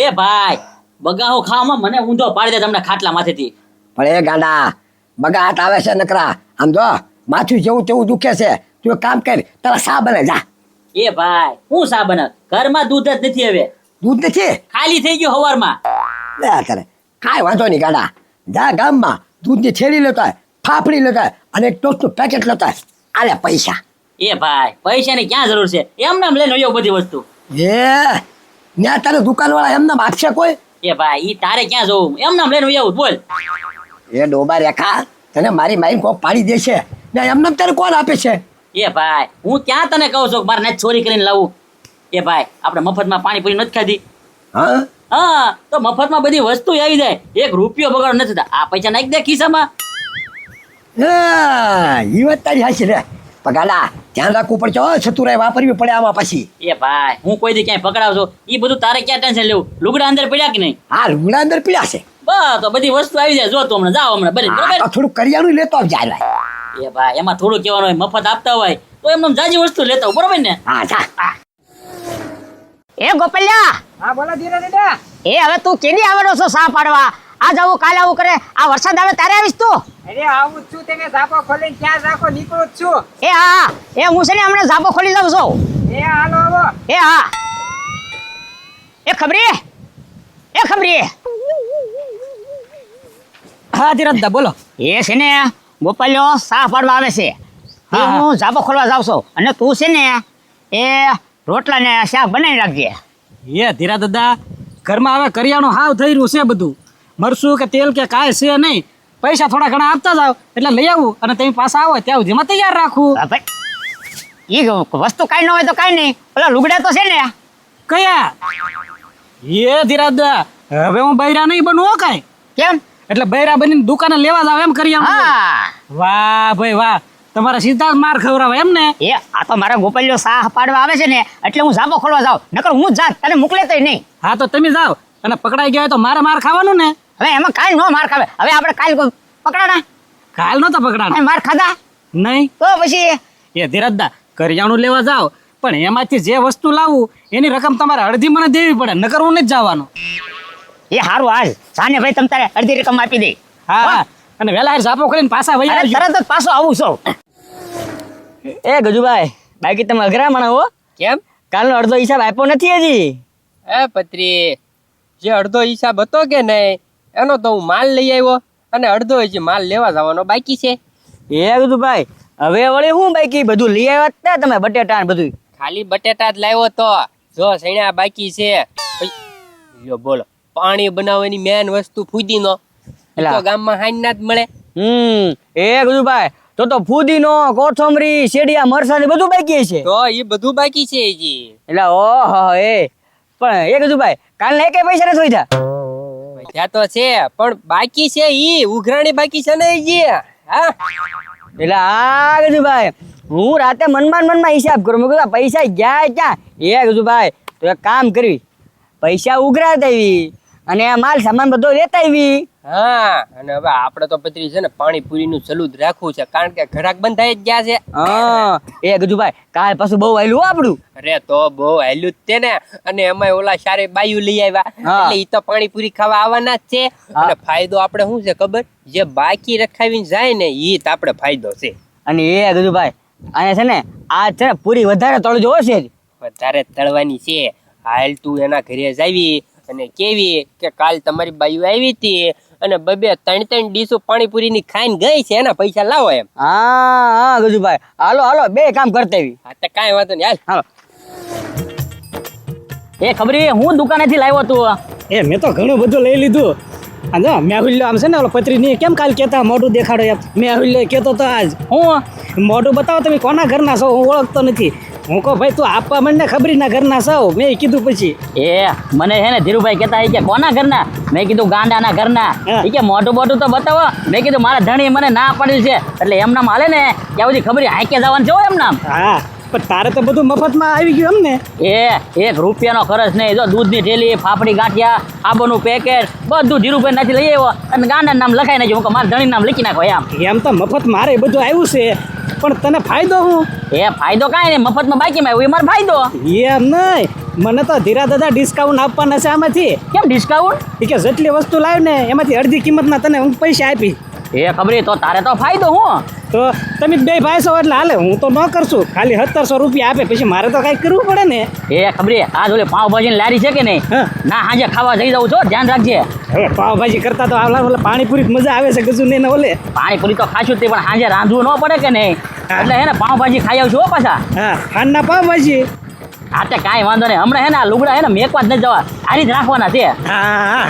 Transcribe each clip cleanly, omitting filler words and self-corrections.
એ ભાઈ બગાહો ખાવામાં મને ઊંધો પાડી દે તમને ખાટલા માથેથી. પણ એ ગાંડા બગાટ આવે છે નકરા. આમ જો માથું જેવું તેવું દુખે છે. તું એક કામ કર, તારા સા બને જા. એ ભાઈ હું સા બને? ઘરમાં દૂધ જ નથી હવે. દૂધ નથી? ખાલી થઈ ગયું હવારમાં. લે કરે કાંઈ વાંધો નહીં ગાંડા. જા ગામમાં દૂધની થેલી લેતો આય, ફાફડી લેતો આય અને એક ટોસ્ટનું પેકેટ લેતો આય. આલે પૈસા. એ ભાઈ પૈસાની ક્યાં જરૂર છે? એમને એમ લઈને આવ્યો બધી વસ્તુ. એ ત્યાં તારે દુકાનવાળા એમને આપશે કોઈ? એ ભાઈ ઈ તારે ક્યાં જવું? એમને એમ લઈને આવ્યો બોલ. એ ડોબા રેખા તને મારી માઈ કોક પાડી દેશે ને એમને તારે કોણ આપે છે? એ ભાઈ હું ક્યાં તને કહું છું મારે નથી ચોરી કરીને લાવું. એ ભાઈ આપણે મફતમાં પાણીપુરી નથી ખાધી. હા હા તો મફતમાં બધી વસ્તુ આવી જાય, એક રૂપિયો બગાડ નથી થતા. આ પૈસા નાખી દે ખિસ્સામાં. ઈ વાત તારી હાચી રે. પગાડા ધ્યાન રાખવું પડશે. ચતુરાઈ વાપરવી પડે આમાં પછી. એ ભાઈ હું કોઈ દી ક્યાંય પકડાવશો ઈ બધું તારે ક્યાં ટેન્શન લેવું? લુગડા અંદર પડ્યા કે નહીં? હા લુગડા અંદર પીડા છે. બસ તો બધી વસ્તુ આવી જાય. જો તું હમણાં જાઓ હમણાં બને હા, બરાબર. તો થોડું કરિયાણું લેતો આવજે હાલ. એ ભાઈ એમાં થોડું કહેવાનું હોય, મફત આપતા હોય તો એમને જાજી વસ્તુ લેતા હોય બરોબર ને? હા જા. એ ગોપલ્યા, હા બોલો ધીરા દાદા. એ હવે તું કેદી આવવાનો છો સા પાડવા? આજ આવું કાલે આવું કરે, આ વરસાદ આવે તારે આવીશ તું? અરે આવું જ છું તેને ઝાપો ખોલીને ક્યાં રાખો નીકળું જ છું. એ હા, એ હું છે ને હમણાં ઝાપો ખોલી દઉં છું. એ હાલો આવો. એ હા, એ ખબરી, એ ખબરી. હા ધીરા દાદા બોલો. એ છે ને ગોપાલ્યો સા પાડવા આવે છે. હા, હા. હું ઝાપો ખોલવા જાઉં છું અને તું છે ને એ રોટલા ને શાક બનાવી રાખજે. એ ધીરા દાદા ઘરમાં હવે કરિયાણું હાવ થઈ રહ્યું છે બધું. મરસું કે તેલ કે કાંઈ છે નહીં. પૈસા થોડા ઘણા આપતા જાવ એટલે લઈ આવું અને તમે પાછા આવો ત્યાં સુધીમાં તૈયાર રાખું. હા ભાઈ, એ વસ્તુ કાંઈ ન હોય તો કાંઈ નહીં, પેલા લુગડા તો છે ને. કયા? એ ધીરા દાદા હવે હું બૈરા નહીં બનવું હો કાંઈ. કેમ? એટલે બૈરા બનીને દુકાને લેવા જાવ એમ કરિયાણું? હા, વાહ ભાઈ વાહ, તમારા સીધા જ માર ખવડાવે એમ ને? એ આ તો મારા ગોપાલ્યો સાહ પાડવા આવે છે ને એટલે હું ઝાપો ખોલવા જાઉં, નકર હું જાત તને મોકલે તોય નહીં. હા તો તમે જાઓ અને પકડાઈ ગયા હોય તો મારે માર ખાવાનું ને? હવે એમાં કાંઈ નો માર ખાવે. હવે આપણે કાલ પકડાના, કાલ નતો પકડાનો કાંઈ માર ખાધા નહીં. તો પછી એ ધીરજદા કરિયાણું લેવા જાઓ પણ એમાંથી જે વસ્તુ લાવું એની રકમ તમારે અડધી મને દેવી પડે, નકર હું નથી જવાનું. એ હારું હાલ સાને ભાઈ તમ તારે અડધી રકમ આપી દે. હા હા, અને વેલા હેર ઝાપો કરીને પાછા વહી અરે આવજો. તરત જ પાછો આવું છું. એ ગજુભાઈ, બાકી તમે અઘરા માણસ હો. કેમ? કાલનો અડધો હિસાબ આપ્યો નથી હજી. એ પત્રી, જે અડધો હિસાબ હતો કે નહીં એનો તો હું માલ લઈ આવ્યો અને અડધો હજી માલ લેવા જવાનો બાકી છે. એ ગજુભાઈ, હવે વળી હું બાકી બધું લઈ આવ્યા હતા તમે, બટેટા ને બધું? ખાલી બટેટા જ લાવ્યો તો, જો સણ્યા બાકી છે. લ્યો બોલો, પાણી બનાવવાની મેન વસ્તુ ફૂદીનો. ઈ તો ગામમાં હાઈના જ મળે. એ ગજુભાઈ, તો ફૂદીનો, કોથમરી, શેડિયા, મરસા ને બધું બાકી છે. તો એ બધું બાકી છે હજી. એટલે ઓહો એ પણ એ ગજુભાઈ કાલના એકે પૈસા નથી વધ્યા. ત્યાં તો છે પણ બાકી છે ઈ ઉઘરાણી બાકી છે ને હજી. હા એટલે આ ગજુભાઈ હું રાતે મનમાં હિસાબ કરું, મેં કીધું આ પૈસા ગયા ક્યાં? એ ગજુભાઈ તો એક કામ કરવી, પૈસા ઉઘરાતા આવી અને આ માલ સામાન બધો લેતા આવી. હા, અને હવે આપણે તો પત્રી છે ને પાણીપુરીનું ચાલુ જ રાખવું છે કારણ કે ઘરાક બંધ થઈ જ ગયા છે. હા એ ગજુભાઈ કાલ પાછું બહુ આયલું આપણું. અરે તો બહુ હાલ્યું જ તે ને, અને એમાં ઓલા સારે બાયું લઈ આવ્યા એટલે ઈ તો પાણીપુરી ખાવા આવવાના જ છે. અને ફાયદો આપણે શું છે ખબર? જે બાકી રખાવીને જાય ને ઈ જ આપણે ફાયદો છે. અને એ ગજુભાઈ અને છે ને આ છે ને પૂરી વધારે તળજો હશે. વધારે તળવાની છે. હાલ તું એના ઘરે જાવી અને કેવી કે કાલ તમારી બાયું આવી હતી અને બબે 3 ડીશો પાણીપુરીની ખાઈને ગઈ છે, એના પૈસા લાવો એમ. હા ગજુભાઈ હાલો હાલો બે કામ કરતા આવી. હા તો કાંઈ વાંધો નહીં, હાલ. હાલો. એ ખબરી હું દુકાનેથી લાવ્યો તું? એ મેં તો ઘણું બધું લઈ લીધું. અને જો મેહુલ્યો આમ છે ને ઓલો પત્રી ની કેમ કાલ કેતા મોઢું દેખાડો એમ, મેહુલ્યો કેતો તો આજ હું મોઢું બતાવો તમે કોના ઘરના છો, હું ઓળખતો નથી. હું કહું ભાઈ તું આપવા મને ખબરી ના ઘરના છો, મેં કીધું પછી. એ મને હે ને ધીરુભાઈ કહેતા કે કોના ઘરના? મેં કીધું ગાંડાના ઘરના. હા. ઈ કે મોટું મોટું તો બતાવો. મેં કીધું મારા ધણી મને ના પાડેલ છે એટલે એમ નામ હાલે ને ત્યાં બધી ખબર હાઈકે જવાનું છે એમ નામ. હા પણ તારે તો બધું મફતમાં આવી ગયું એમ ને? એ 1 રૂપિયાનો ખર્ચ નહીં. જો દૂધની થેલી, ફાફડી ગાંઠિયા, આબોનું પેકેટ બધું ધીરુભાઈ નાથી લઈ આવ્યો અને ગાંડા નામ લખાઈ નાખ્યું. હું મારા ધણી નામ લખી નાખો એમ. એમ તો મફત મારે બધું આવ્યું છે પણ તને ફાયદો હું? એ ફાયદો કાંઈ નહીં, મફતમાં બાકીમાં આવ્યું એ મારો ફાયદો. એમ નહીં, મને તો ધીરા દાદા ડિસ્કાઉન્ટ આપવાના છે આમાંથી. કેમ ડિસ્કાઉન્ટ? એ કે જેટલી વસ્તુ લાવ્યો ને એમાંથી અડધી કિંમતના તને હું પૈસા આપી. એ ખબરી તો તારે તો ફાયદો હું. તો તમે બે ભાઈ છો એટલે હાલે, હું તો ન કરશું. ખાલી 1700 રૂપિયા આપે, પછી મારે તો કાંઈક કરવું પડે ને. એ ખબરી આ જોલે પાવભાજીની લારી છે કે નહીં? હા. ના હાજે ખાવા જઈ જાઉં છો, ધ્યાન રાખજે. હવે પાવભાજી કરતા તો આવલા ઓલા પાણીપુરી જ મજા આવે છે ગજુ ને ઓલે. પાણીપુરી તો ખાશું જ તે, પણ હાજે રાંધવું ન પડે કે નહીં? એટલે હે ને પાવભાજી ખાઈ આવશું હો પાછા. હા, ખાંડના પાવભાજી. હા તે કાંઈ વાંધો નહીં. હમણાં હે ને આ લુગડા હે ને મેકવા જ નથી જવા, આ રીતે રાખવાના છે. હા,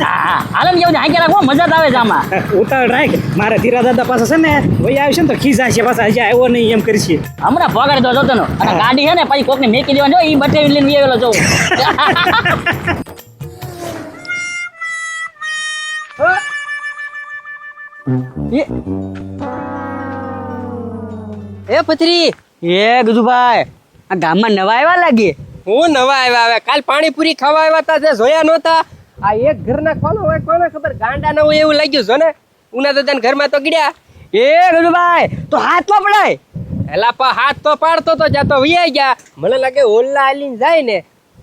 હા હાલે ને હાંકે રાખવો, મજા જ આવે છે આમાં. ઉતાવળ રાખ. મારા ધીરા દાદા પાસે છે ને વહી આવશે ને તો ખીસા છે પાછા, હજી આવ્યો નહીં એમ કરશે. હમણાં પગાડી દો જોતો અને ગાડી હે ને પછી કોકને મેકી દેવાની જો, એ બટેવી લઈને આવેલો જોઉં. એ પથરી એ ગજુભાઈ, આ ગામમાં નવા આવ્યા લાગી. હું નવા આવ્યા હવે કાલ પાણીપુરી ખાવા આવ્યા તા જે જોયા નહોતા. આ એક ઘરના કોનો હોય કોને ખબર, ગાંડા ન હોય એવું લાગ્યું છો ને. ઉના દાદાના ઘરમાં તો ગીડ્યા. એ ગજુભાઈ, તો હાથમાં પડાય. એલા પા હાથ તો પાડતો તો જાતો વૈયા ગયા. મને લાગે ઓલ્લા આલીને જાય ને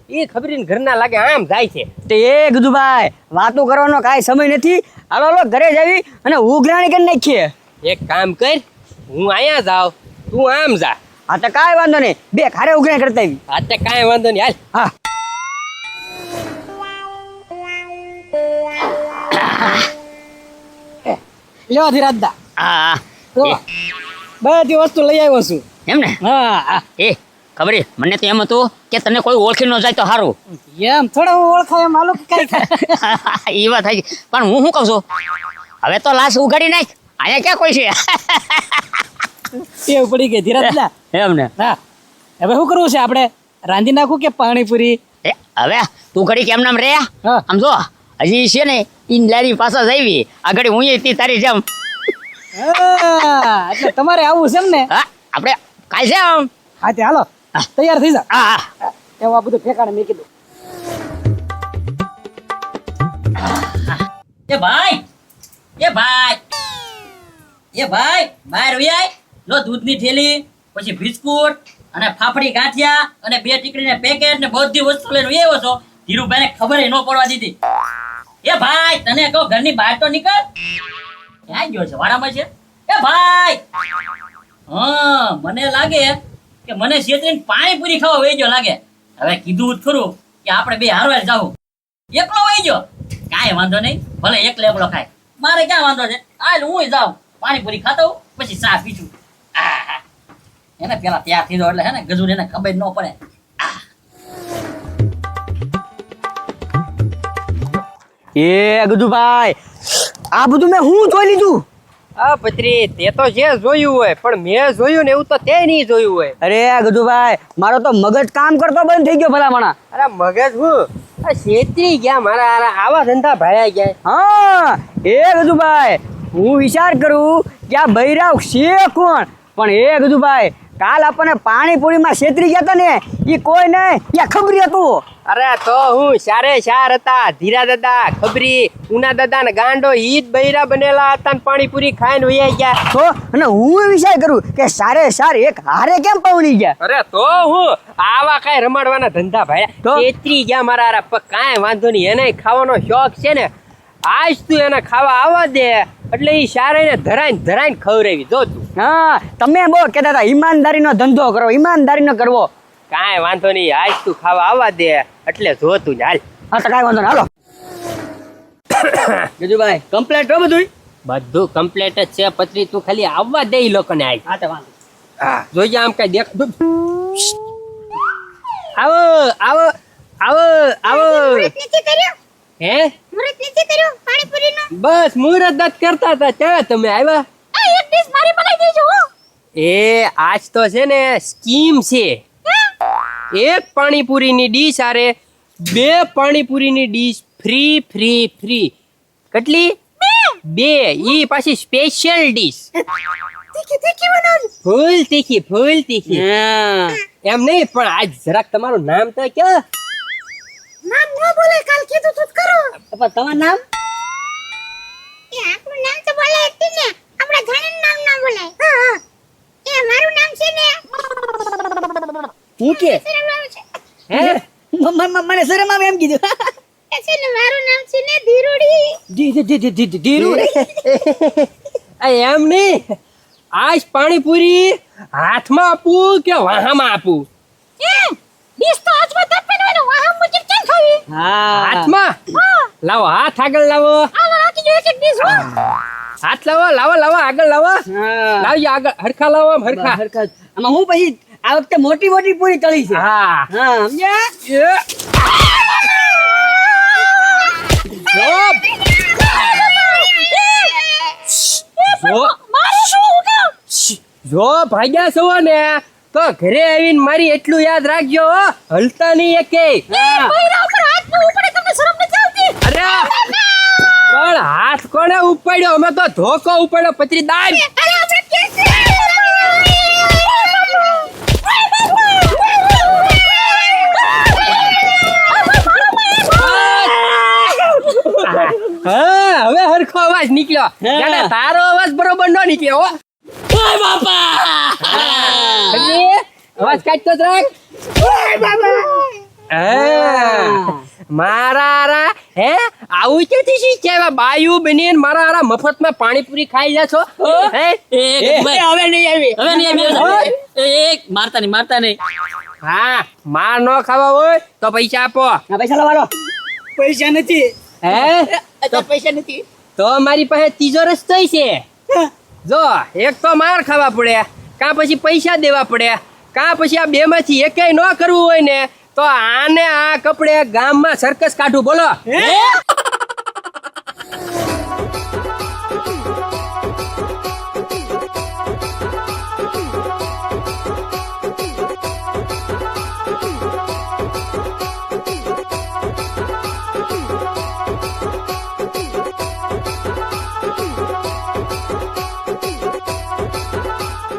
એ ખબરીને ઘરના લાગે આમ જાય છે. તે એ ગજુભાઈ, વાતો કરવાનો કાંઈ સમય નથી. હાલો હાલો ઘરે જાવી અને ઉઘરાણી કરી નાખીએ. એક કામ કર, હું અહીંયા જાઉં, તું આમ જા. હા તો કાંઈ વાંધો નહીં, બે ખારે ઉઘરાણી કરતા આવી. આ તે કાંઈ વાંધો નહીં, હાલ. હા. લ્યો ધીરા દાદા, હા તો બધી વસ્તુ લઈ આવ્યો છું. એમ ને? હા, એ ખબરી મને તો એમ હતું કે તને કોઈ ઓળખી ન જાય તો સારું. એમ થોડા હું ઓળખાય એમ આલો કઈ એ વાત થાય. પણ હું શું કહું છું, હવે તો લાશ ઉગાડી નાખ, અહીંયા ક્યાં કોઈ છે? ટેવ પડી ગઈ ધીરા દાદા. એમ ને? હા, હવે શું કરવું છે આપણે? રાંધી નાખું કે પાણીપુરી? એ હવે તું ઘડી કેમ નામ રે? હા. આમ જો હજી છે ને ઈ લારી પાછા જાવી, આગળ હું તી તારી જેમ. હા, એટલે તમારે આવું છે એમ ને? હા આપણે કાલ છે આમ. હા તે હાલો, તૈયાર થઈ જા. હા એવું આ બધું ઠેકાણે મેં કીધું. એ ભાઈ, એ ભાઈ, એ ભાઈ, બહાર વ્યાય લો દૂધની થેલી, પછી બિસ્કુટ અને ફાફડી ગાંઠિયા અને 2 ટીકડીને પેકેટ ને બધી વસ્તુ લઈને આવ્યો છો. ધીરુભાઈને ખબર ન પડવા દીધી. એ ભાઈ તને કહો ઘરની બહાર તો નીકળ. ક્યાં ગયો છે? વાડામાં છે? એ ભાઈ, હા મને લાગે કે મને છેતરીને પાણીપુરી ખાવા વહી ગયો લાગે. હવે કીધું જ ખરું કે આપણે બે હારવાર જાવું. એકલો વહી ગયો, કાંઈ વાંધો નહીં, ભલે એકલો એકલો ખાય, મારે ક્યાં વાંધો છે. હાલ હું જાઉં પાણીપુરી ખાતો હોઉં, પછી ચા પીશું. આહા. એને પેલા તૈયાર થઈ જાવ એટલે હે ને ગજુને એને ખબર ન પડે. એ ગજુભાઈ, આ બધું મેં હું જોઈ લીધું. આ પથરી તે તો જે જોયું હોય, પણ મેં જોયું ને એવું તો તે નહીં જોયું હોય. અરે ગજુભાઈ, મારો તો મગજ કામ કરતો બંધ થઈ ગયો ભલામણા. અરે મગજ હું આ છેતરી ગયા મારા આવા ધંધા ભાળ્યા ગયા. હા, એ ગજુભાઈ, હું વિચાર કરું કે આ બૈરાવ છે કોણ. પણ એ ગજુભાઈ, કાલ આપણને પાણીપુરીમાં છેતરી ગયા હતા ને, એ કોઈ નહીં, ત્યાં ખબરી હતું. અરે તો હું સારે સાર હતા. ધીરા દાદા, ખબરી, ઉના દાદા ને ગાંડો ઈ જ બૈરા બનેલા હતા ને પાણીપુરી ખાઈને વયા ગયા. તો અને હું એ વિચાર કરું કે સારે સાર એક હારે કેમ પવની ગયા. અરે તો હું આવા કાંઈ રમાડવાના ધંધા તો? ભાઈ છેતરી ગયા મારા હારા. પણ કાંઈ વાંધો નહીં, એને ખાવાનો શોખ છે ને, આજ તું એને ખાવા આવવા દે એટલે ઈ સારે ને ધરાઈને ધરાઈને ખવડાવી જો તું. હા, તમે બહુ કહેતા હતા ઈમાનદારીનો ધંધો કરો, ઈમાનદારીનો કરવો. કાંઈ વાંધો નહીં, આજ તું ખાવા આવવા દે એટલે જો તું જ હાલ. હા તો કાંઈ વાંધો નહીં, હાલો. ગજુભાઈ કમ્પ્લેટ હો બધું. બધું કમ્પ્લીટ જ છે પત્રી, તું ખાલી આવવા દે ઈ લોકોને આજ. હા તો વાંધો. જોઈએ આમ કઈ દેખ. આવો આવો આવો આવો. હે બસ મુહૂર્ત દાંત કરતા હતા ત્યાં તમે આવ્યા. એ આજ તો છે ને સ્કીમ છે. એક પાણીપુરીની ડીશ આરે 2 પાણીપુરીની ડીશ ફ્રી ફ્રી ફ્રી. કેટલી? 2. ઈ પાછી સ્પેશિયલ ડીશ. ફૂલ તીખી ફૂલ તીખી. એમ નહીં, પણ આજ જરાક તમારું નામ તો ક્યાં? નામ ન બોલે, કાલ કીધું તું કરો. પણ તમારું નામ? એ આપણું નામ તો બોલાય જ ને, આપણા ધણીનું નામ ના બોલાય. હા, એ મારું નામ છે ને. હું કે હે મને શરમ આવે એમ કીધું મારું નામ છે ને ધીરુડી. ધીરું એમ નહીં, આજ પાણીપુરી હાથમાં આપું કે વાહામાં આપું? હાથમાં? લાવો હાથ આગળ લાવો. હાથ લાવો લાવો લાવો આગળ લાવો. લાવજો આગળ હરખા લાવો આમ હરખા. આમાં હું પછી આ વખતે મોટી મોટી પૂરી તળી છે. હા હા સમજ્યા? જો ભાગ્યા છો ને તો ઘરે આવીને મારી એટલું યાદ રાખજો હો, હલતા નહીં એકે. અરે પણ હાથ કોણે ઉપાડ્યો? અમે તો ધોકો ઉપાડ્યો પતરી દાન. હા હવે હરખો અવાજ નીકળ્યો. જાણે તારો અવાજ બરોબર નો નીકળ્યો હો. ઓય બાપા હજી અવાજ કાઢતો જ રાખ. હા, મારા હારા હે આવું ક્યાંથી શીખ્યા? બાયુ બની મારા હારા મફતમાં પાણીપુરી ખાઈ જા છો હે? હવે નહીં આવી. એક મારતા નહીં. હા, માર નો ખાવા હોય તો પૈસા આપો. ના પૈસા લવાલો. પૈસા નથી. હે પૈસા નથી. તો મારી પાસે ત્રીજો રસ્તો છે. જો એક તો માર ખાવા પડે, કાં પછી પૈસા દેવા પડે, કાં પછી આ બે માંથી એકેય ન કરવું હોય ને તો આને આ કપડે ગામમાં સર્કસ કાઢું. બોલો.